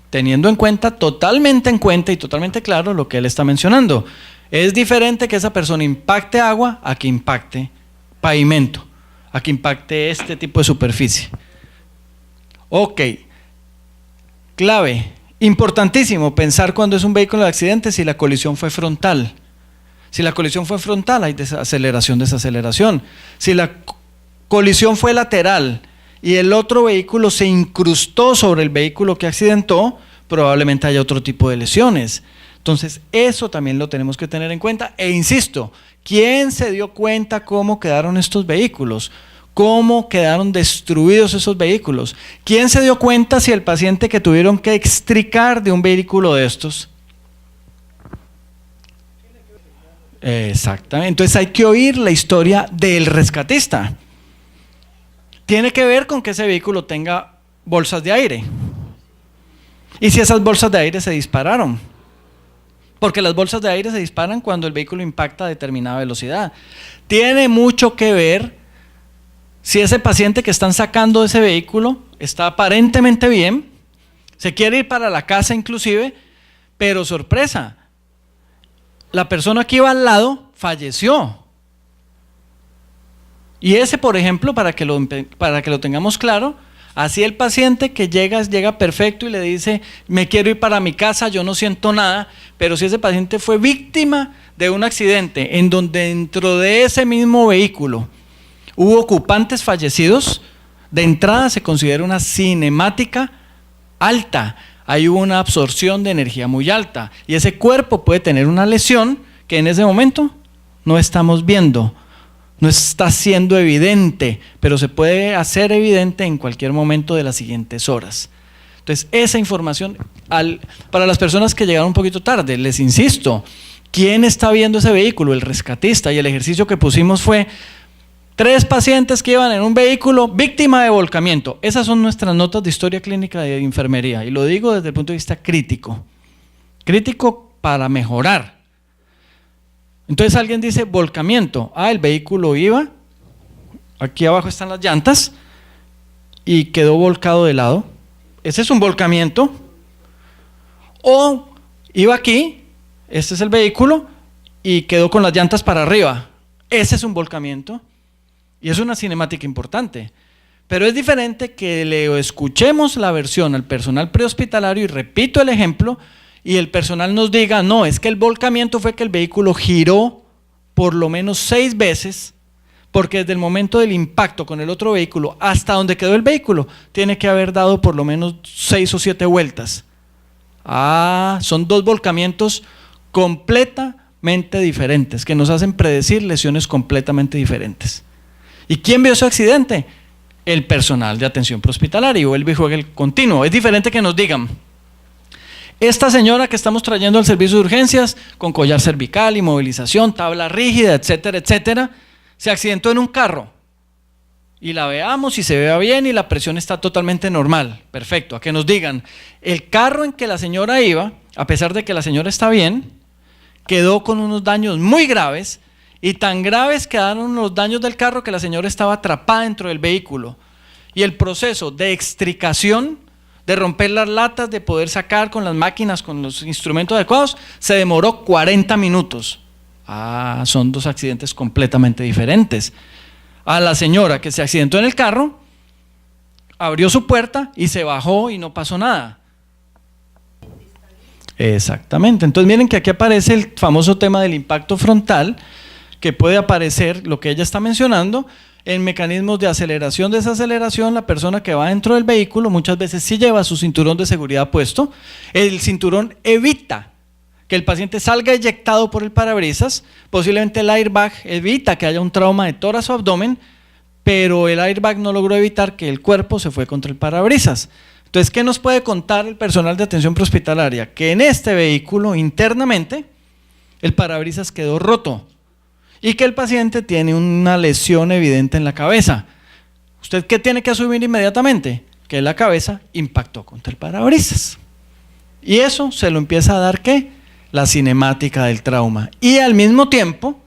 Teniendo en cuenta, totalmente en cuenta y totalmente claro lo que él está mencionando. Es diferente que esa persona impacte agua a que impacte pavimento, a que impacte este tipo de superficie. Ok, clave. Importantísimo pensar cuando es un vehículo de accidente si la colisión fue frontal. Si la colisión fue frontal hay aceleración, desaceleración. Si la colisión fue lateral y el otro vehículo se incrustó sobre el vehículo que accidentó, probablemente haya otro tipo de lesiones. Entonces eso también lo tenemos que tener en cuenta. E insisto, ¿quién se dio cuenta cómo quedaron estos vehículos? ¿Cómo quedaron destruidos esos vehículos? ¿Quién se dio cuenta si el paciente que tuvieron que extricar de un vehículo de estos? Exactamente. Entonces hay que oír la historia del rescatista. Tiene que ver con que ese vehículo tenga bolsas de aire. Y si esas bolsas de aire se dispararon. Porque las bolsas de aire se disparan cuando el vehículo impacta a determinada velocidad. Tiene mucho que ver si ese paciente que están sacando de ese vehículo está aparentemente bien, se quiere ir para la casa inclusive, pero sorpresa, la persona que iba al lado falleció. Y ese, por ejemplo, para que lo tengamos claro, así el paciente que llega perfecto y le dice, me quiero ir para mi casa, yo no siento nada, pero si ese paciente fue víctima de un accidente en donde dentro de ese mismo vehículo hubo ocupantes fallecidos, de entrada se considera una cinemática alta, hay una absorción de energía muy alta y ese cuerpo puede tener una lesión que en ese momento no estamos viendo, no está siendo evidente, pero se puede hacer evidente en cualquier momento de las siguientes horas. Entonces esa información, para las personas que llegaron un poquito tarde, les insisto, ¿quién está viendo ese vehículo? El rescatista, y el ejercicio que pusimos fue 3 pacientes que iban en un vehículo víctima de volcamiento. Esas son nuestras notas de historia clínica de enfermería y lo digo desde el punto de vista crítico. Crítico para mejorar. Entonces alguien dice volcamiento. El vehículo iba, aquí abajo están las llantas y quedó volcado de lado. Ese es un volcamiento. O iba aquí, este es el vehículo y quedó con las llantas para arriba. Ese es un volcamiento y es una cinemática importante. Pero es diferente que le escuchemos la versión al personal prehospitalario, y repito el ejemplo, y el personal nos diga, no, es que el volcamiento fue que el vehículo giró por lo menos 6 veces, porque desde el momento del impacto con el otro vehículo hasta donde quedó el vehículo, tiene que haber dado por lo menos 6 o 7 vueltas. Son 2 volcamientos completamente diferentes, que nos hacen predecir lesiones completamente diferentes. ¿Y quién vio ese accidente? El personal de atención prehospitalaria, o el viejo el continuo. Es diferente que nos digan, esta señora que estamos trayendo al servicio de urgencias con collar cervical, inmovilización, tabla rígida, etcétera, etcétera, se accidentó en un carro y la veamos y se vea bien y la presión está totalmente normal, perfecto. A que nos digan, el carro en que la señora iba, a pesar de que la señora está bien, quedó con unos daños muy graves, y tan graves quedaron los daños del carro que la señora estaba atrapada dentro del vehículo, y el proceso de extricación, de romper las latas, de poder sacar con las máquinas, con los instrumentos adecuados, se demoró 40 minutos. Son 2 accidentes completamente diferentes. A la señora que se accidentó en el carro, abrió su puerta y se bajó y no pasó nada. Exactamente. Entonces miren que aquí aparece el famoso tema del impacto frontal, que puede aparecer, lo que ella está mencionando, en mecanismos de aceleración, desaceleración. La persona que va dentro del vehículo muchas veces sí lleva su cinturón de seguridad puesto. El cinturón evita que el paciente salga eyectado por el parabrisas, posiblemente el airbag evita que haya un trauma de tórax o abdomen, pero el airbag no logró evitar que el cuerpo se fue contra el parabrisas. Entonces, ¿qué nos puede contar el personal de atención prehospitalaria? Que en este vehículo internamente el parabrisas quedó roto y que el paciente tiene una lesión evidente en la cabeza. ¿Usted qué tiene que asumir inmediatamente? Que la cabeza impactó contra el parabrisas. Y eso se lo empieza a dar, ¿qué? La cinemática del trauma. Y al mismo tiempo,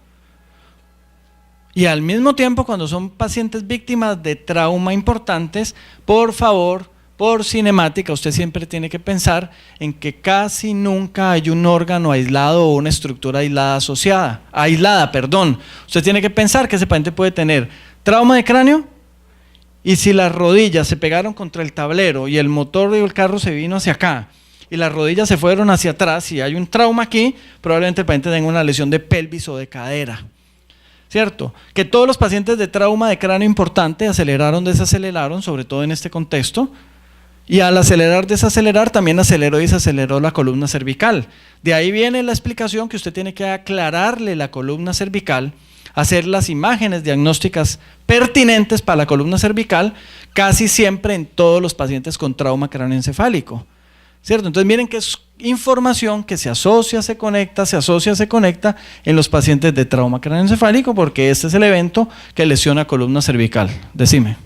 cuando son pacientes víctimas de trauma importantes, por favor, por cinemática, usted siempre tiene que pensar en que casi nunca hay un órgano aislado o una estructura aislada. Usted tiene que pensar que ese paciente puede tener trauma de cráneo, y si las rodillas se pegaron contra el tablero y el motor del carro se vino hacia acá y las rodillas se fueron hacia atrás y hay un trauma aquí, probablemente el paciente tenga una lesión de pelvis o de cadera. ¿Cierto? Que todos los pacientes de trauma de cráneo importante aceleraron, desaceleraron, sobre todo en este contexto. Y al acelerar, desacelerar, también aceleró y desaceleró la columna cervical. De ahí viene la explicación que usted tiene que aclararle la columna cervical, hacer las imágenes diagnósticas pertinentes para la columna cervical, casi siempre en todos los pacientes con trauma cráneoencefálico. ¿Cierto? Entonces miren que es información que se asocia, se conecta en los pacientes de trauma cráneoencefálico, porque este es el evento que lesiona columna cervical. Decime.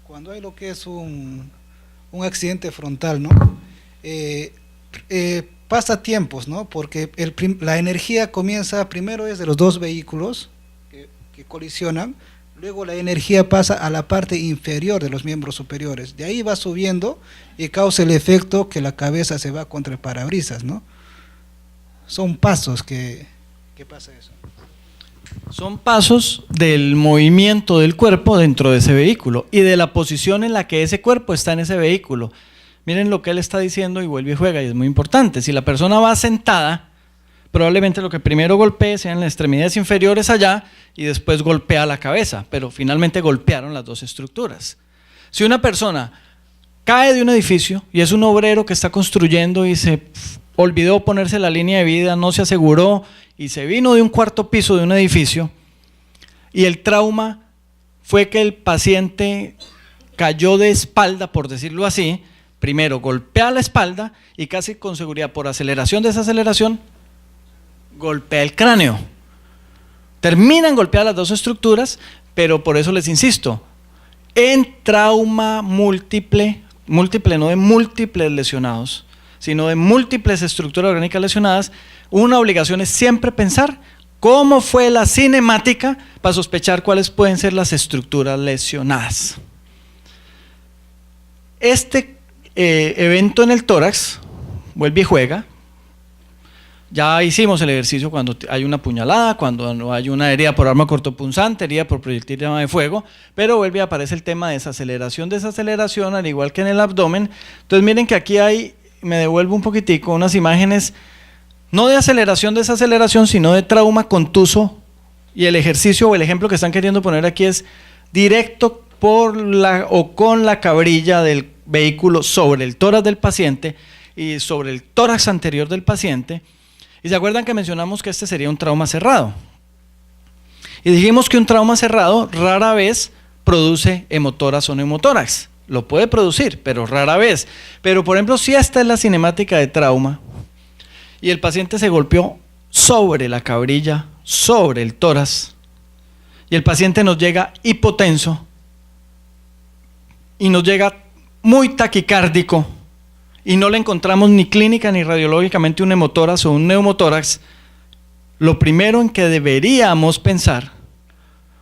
Cuando hay lo que es un accidente frontal, ¿no? Pasa tiempos, ¿no? Porque la energía comienza, primero es de los 2 vehículos que colisionan, luego la energía pasa a la parte inferior de los miembros superiores, de ahí va subiendo y causa el efecto que la cabeza se va contra el parabrisas, ¿no? Son pasos que pasa eso. Son pasos del movimiento del cuerpo dentro de ese vehículo y de la posición en la que ese cuerpo está en ese vehículo. Miren lo que él está diciendo y vuelve y juega, y es muy importante. Si la persona va sentada, probablemente lo que primero golpee sean las extremidades inferiores allá y después golpea la cabeza, pero finalmente golpearon las 2 estructuras. Si una persona cae de un edificio y es un obrero que está construyendo y se olvidó ponerse la línea de vida, no se aseguró y se vino de un 4º piso de un edificio, y el trauma fue que el paciente cayó de espalda, por decirlo así, primero golpea la espalda y casi con seguridad por aceleración, desaceleración, golpea el cráneo. Terminan golpeadas las 2 estructuras, pero por eso les insisto, en trauma múltiple no de múltiples lesionados, sino de múltiples estructuras orgánicas lesionadas, una obligación es siempre pensar cómo fue la cinemática para sospechar cuáles pueden ser las estructuras lesionadas. Este evento en el tórax, vuelve y juega, Ya hicimos el ejercicio cuando hay una puñalada, cuando hay una herida por arma cortopunzante, herida por proyectil de arma de fuego, pero vuelve a aparecer el tema de desaceleración, al igual que en el abdomen. Entonces miren que aquí hay, me devuelvo un poquitico, unas imágenes no de aceleración, desaceleración, sino de trauma contuso, y el ejercicio o el ejemplo que están queriendo poner aquí es directo por la o con la cabrilla del vehículo sobre el tórax del paciente y sobre el tórax anterior del paciente. Y se acuerdan que mencionamos que este sería un trauma cerrado. Y dijimos que un trauma cerrado rara vez produce hemotórax o neumotórax. Lo puede producir, pero rara vez. Pero por ejemplo, si esta es la cinemática de trauma y el paciente se golpeó sobre la cabrilla, sobre el tórax, y el paciente nos llega hipotenso y nos llega muy taquicárdico, y no le encontramos ni clínica ni radiológicamente un hemotórax o un neumotórax, lo primero en que deberíamos pensar,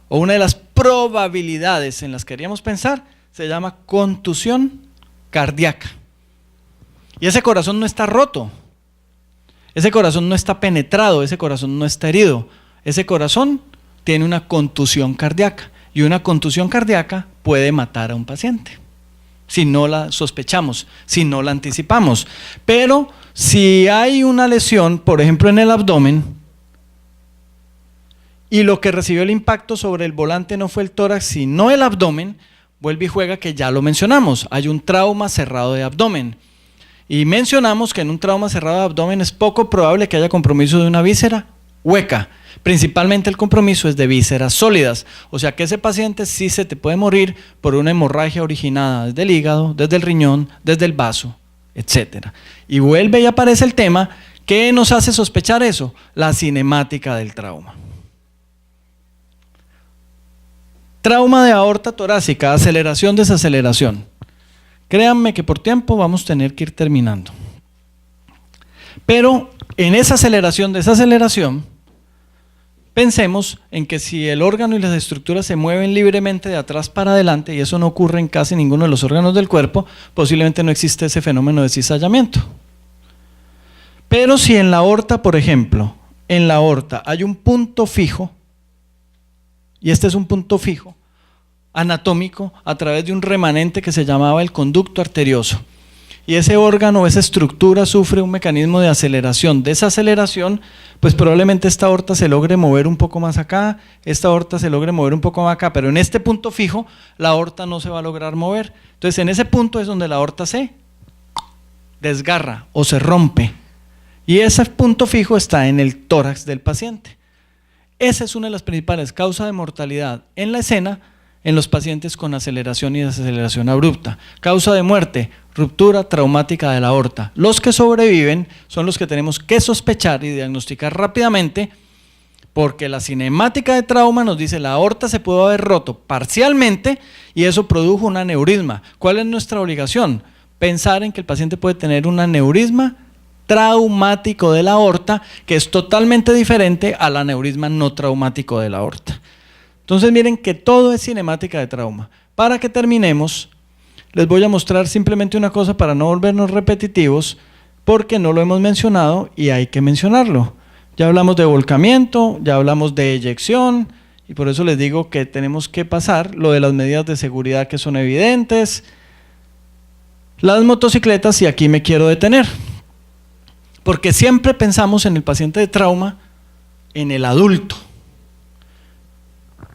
o una de las probabilidades en las que deberíamos pensar, se llama contusión cardíaca. Y ese corazón no está roto, ese corazón no está penetrado, ese corazón no está herido, ese corazón tiene una contusión cardíaca, y una contusión cardíaca puede matar a un paciente si no la sospechamos, si no la anticipamos. Pero si hay una lesión, por ejemplo en el abdomen, y lo que recibió el impacto sobre el volante no fue el tórax, sino el abdomen, vuelve y juega que ya lo mencionamos, hay un trauma cerrado de abdomen. Y mencionamos que en un trauma cerrado de abdomen es poco probable que haya compromiso de una víscera hueca. Principalmente el compromiso es de vísceras sólidas, o sea que ese paciente sí se te puede morir por una hemorragia originada desde el hígado, desde el riñón, desde el vaso, etc. Y vuelve y aparece el tema, ¿qué nos hace sospechar eso? La cinemática del trauma. Trauma de aorta torácica, aceleración, desaceleración. Créanme que por tiempo vamos a tener que ir terminando. Pero en esa aceleración, desaceleración, pensemos en que si el órgano y las estructuras se mueven libremente de atrás para adelante, y eso no ocurre en casi ninguno de los órganos del cuerpo, posiblemente no existe ese fenómeno de cizallamiento. Pero si en la aorta, por ejemplo, en la aorta hay un punto fijo, y este es un punto fijo, anatómico, a través de un remanente que se llamaba el conducto arterioso, y ese órgano, esa estructura sufre un mecanismo de aceleración, desaceleración, pues probablemente esta aorta se logre mover un poco más acá, esta aorta se logre mover un poco más acá, pero en este punto fijo la aorta no se va a lograr mover. Entonces en ese punto es donde la aorta se desgarra o se rompe, y ese punto fijo está en el tórax del paciente. Esa es una de las principales causas de mortalidad en la escena en los pacientes con aceleración y desaceleración abrupta. Causa de muerte, ruptura traumática de la aorta. Los que sobreviven son los que tenemos que sospechar y diagnosticar rápidamente, porque la cinemática de trauma nos dice la aorta se pudo haber roto parcialmente y eso produjo un aneurisma. ¿Cuál es nuestra obligación? Pensar en que el paciente puede tener un aneurisma traumático de la aorta, que es totalmente diferente al aneurisma no traumático de la aorta. Entonces miren que todo es cinemática de trauma. Para que terminemos, les voy a mostrar simplemente una cosa para no volvernos repetitivos, porque no lo hemos mencionado y hay que mencionarlo. Ya hablamos de volcamiento, ya hablamos de eyección, y por eso les digo que tenemos que pasar lo de las medidas de seguridad que son evidentes. Las motocicletas, y aquí me quiero detener, porque siempre pensamos en el paciente de trauma, en el adulto.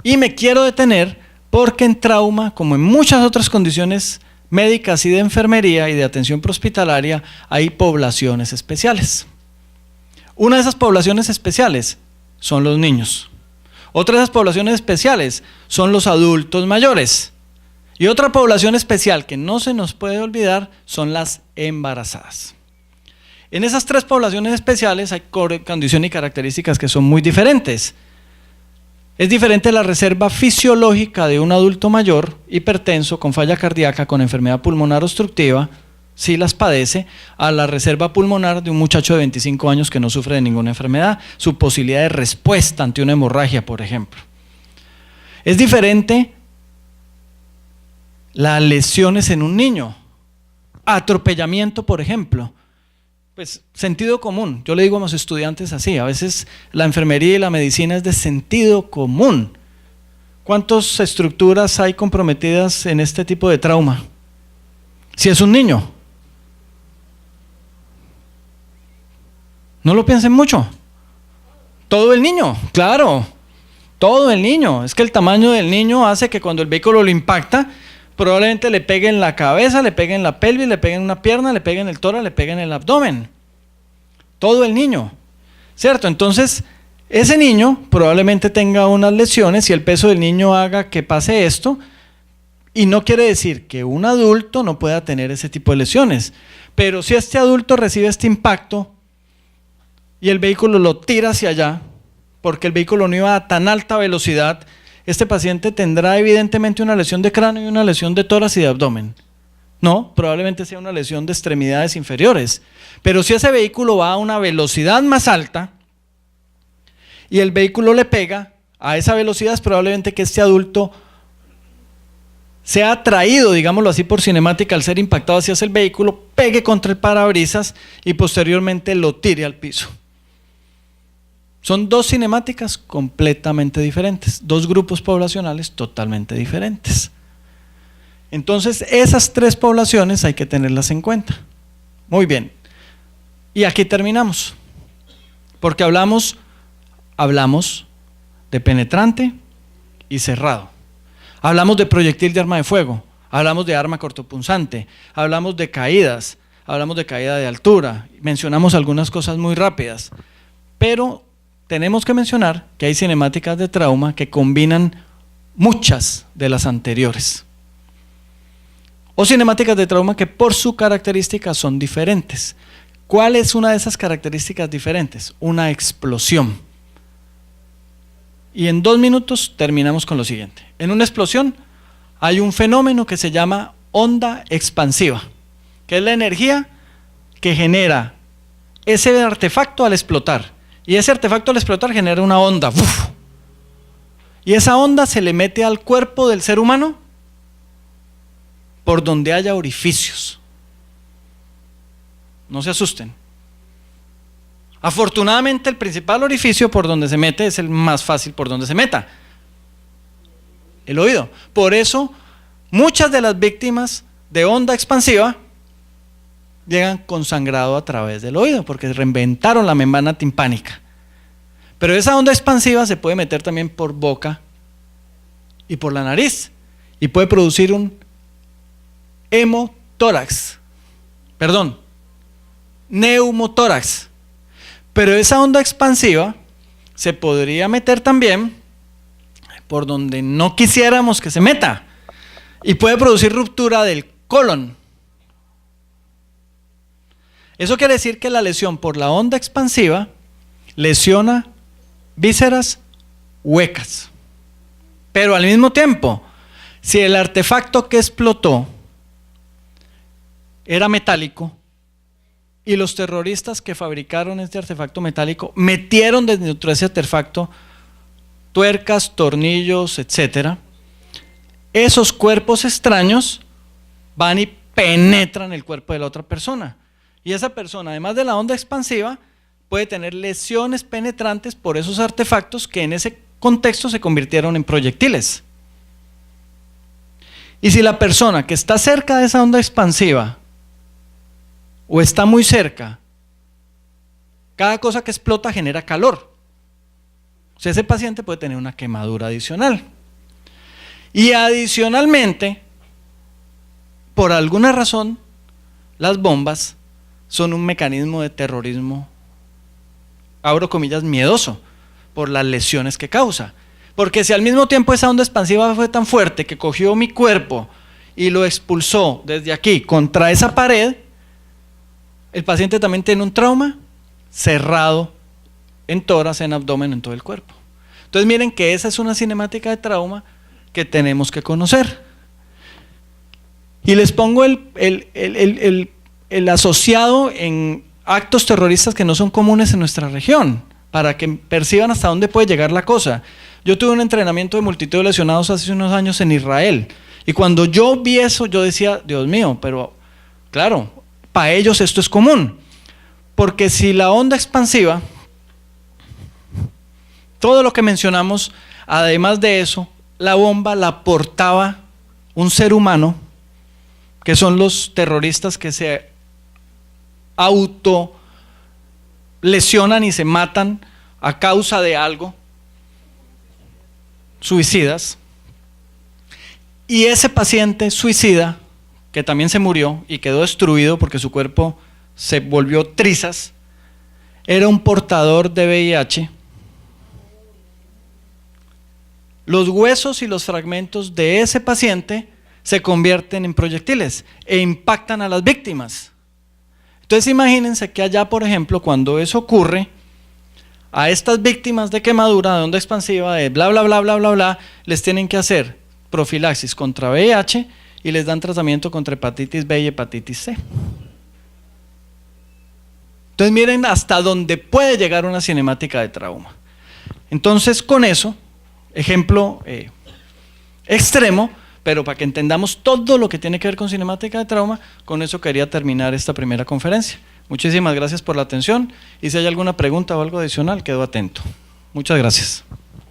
Y me quiero detener porque en trauma, como en muchas otras condiciones médicas y de enfermería y de atención prehospitalaria, hay poblaciones especiales. Una de esas poblaciones especiales son los niños. Otra de esas poblaciones especiales son los adultos mayores. Y otra población especial que no se nos puede olvidar son las embarazadas. En esas tres poblaciones especiales hay condiciones y características que son muy diferentes. Es diferente la reserva fisiológica de un adulto mayor, hipertenso, con falla cardíaca, con enfermedad pulmonar obstructiva, si las padece, a la reserva pulmonar de un muchacho de 25 años que no sufre de ninguna enfermedad, su posibilidad de respuesta ante una hemorragia, por ejemplo. Es diferente las lesiones en un niño, atropellamiento, por ejemplo, Pues sentido común, yo le digo a los estudiantes así, a veces la enfermería y la medicina es de sentido común. ¿Cuántas estructuras hay comprometidas en este tipo de trauma? Si es un niño. No lo piensen mucho. Todo el niño, claro, todo el niño. Es que el tamaño del niño hace que cuando el vehículo lo impacta, probablemente le pegue en la cabeza, le pegue en la pelvis, le pegue en una pierna, le pegue en el tórax, le pegue en el abdomen. Todo el niño, ¿cierto? Entonces, ese niño probablemente tenga unas lesiones y el peso del niño haga que pase esto, y no quiere decir que un adulto no pueda tener ese tipo de lesiones, pero si este adulto recibe este impacto y el vehículo lo tira hacia allá, porque el vehículo no iba a tan alta velocidad, este paciente tendrá evidentemente una lesión de cráneo y una lesión de tórax y de abdomen. No, probablemente sea una lesión de extremidades inferiores. Pero si ese vehículo va a una velocidad más alta y el vehículo le pega a esa velocidad, es probablemente que este adulto sea atraído, digámoslo así, por cinemática al ser impactado hacia el vehículo, pegue contra el parabrisas y posteriormente lo tire al piso. Son dos cinemáticas completamente diferentes, dos grupos poblacionales totalmente diferentes. Entonces, esas tres poblaciones hay que tenerlas en cuenta. Muy bien. Y aquí terminamos. Porque hablamos de penetrante y cerrado. Hablamos de proyectil de arma de fuego. Hablamos de arma cortopunzante. Hablamos de caídas. Hablamos de caída de altura. Mencionamos algunas cosas muy rápidas. Pero tenemos que mencionar que hay cinemáticas de trauma que combinan muchas de las anteriores. O cinemáticas de trauma que por su característica son diferentes. ¿Cuál es una de esas características diferentes? Una explosión. Y en 2 minutos terminamos con lo siguiente. En una explosión hay un fenómeno que se llama onda expansiva, que es la energía que genera ese artefacto al explotar. Y ese artefacto al explotar genera una onda. ¡Uf! Y esa onda se le mete al cuerpo del ser humano por donde haya orificios. No se asusten. Afortunadamente el principal orificio por donde se mete es el más fácil por donde se meta. El oído. Por eso muchas de las víctimas de onda expansiva llegan con sangrado a través del oído, porque reventaron la membrana timpánica. Pero esa onda expansiva se puede meter también por boca y por la nariz, y puede producir un neumotórax. Pero esa onda expansiva se podría meter también por donde no quisiéramos que se meta, y puede producir ruptura del colon. Eso quiere decir que la lesión por la onda expansiva lesiona vísceras huecas. Pero al mismo tiempo, si el artefacto que explotó era metálico y los terroristas que fabricaron este artefacto metálico metieron dentro de ese artefacto tuercas, tornillos, etcétera, esos cuerpos extraños van y penetran el cuerpo de la otra persona. Y esa persona, además de la onda expansiva, puede tener lesiones penetrantes por esos artefactos que en ese contexto se convirtieron en proyectiles. Y si la persona que está cerca de esa onda expansiva o está muy cerca, cada cosa que explota genera calor. O sea, ese paciente puede tener una quemadura adicional. Y adicionalmente, por alguna razón, las bombas son un mecanismo de terrorismo, abro comillas, miedoso, por las lesiones que causa. Porque si al mismo tiempo esa onda expansiva fue tan fuerte que cogió mi cuerpo y lo expulsó desde aquí contra esa pared, el paciente también tiene un trauma cerrado en tórax, en abdomen, en todo el cuerpo. Entonces miren que esa es una cinemática de trauma que tenemos que conocer. Y les pongo el asociado en actos terroristas que no son comunes en nuestra región, para que perciban hasta dónde puede llegar la cosa. Yo tuve un entrenamiento de multitud de lesionados hace unos años en Israel, y cuando yo vi eso, yo decía, Dios mío, pero claro, para ellos esto es común. Porque si la onda expansiva, todo lo que mencionamos, además de eso, la bomba la portaba un ser humano, que son los terroristas que se autolesionan y se matan a causa de algo, suicidas, y ese paciente suicida, que también se murió y quedó destruido porque su cuerpo se volvió trizas, era un portador de VIH. Los huesos y los fragmentos de ese paciente se convierten en proyectiles e impactan a las víctimas. Entonces imagínense que allá, por ejemplo, cuando eso ocurre, a estas víctimas de quemadura, de onda expansiva, de bla, bla, bla, bla, bla, bla, les tienen que hacer profilaxis contra VIH y les dan tratamiento contra hepatitis B y hepatitis C. Entonces miren hasta dónde puede llegar una cinemática de trauma. Entonces con eso, ejemplo extremo, pero para que entendamos todo lo que tiene que ver con cinemática de trauma, con eso quería terminar esta primera conferencia. Muchísimas gracias por la atención y si hay alguna pregunta o algo adicional, quedo atento. Muchas gracias.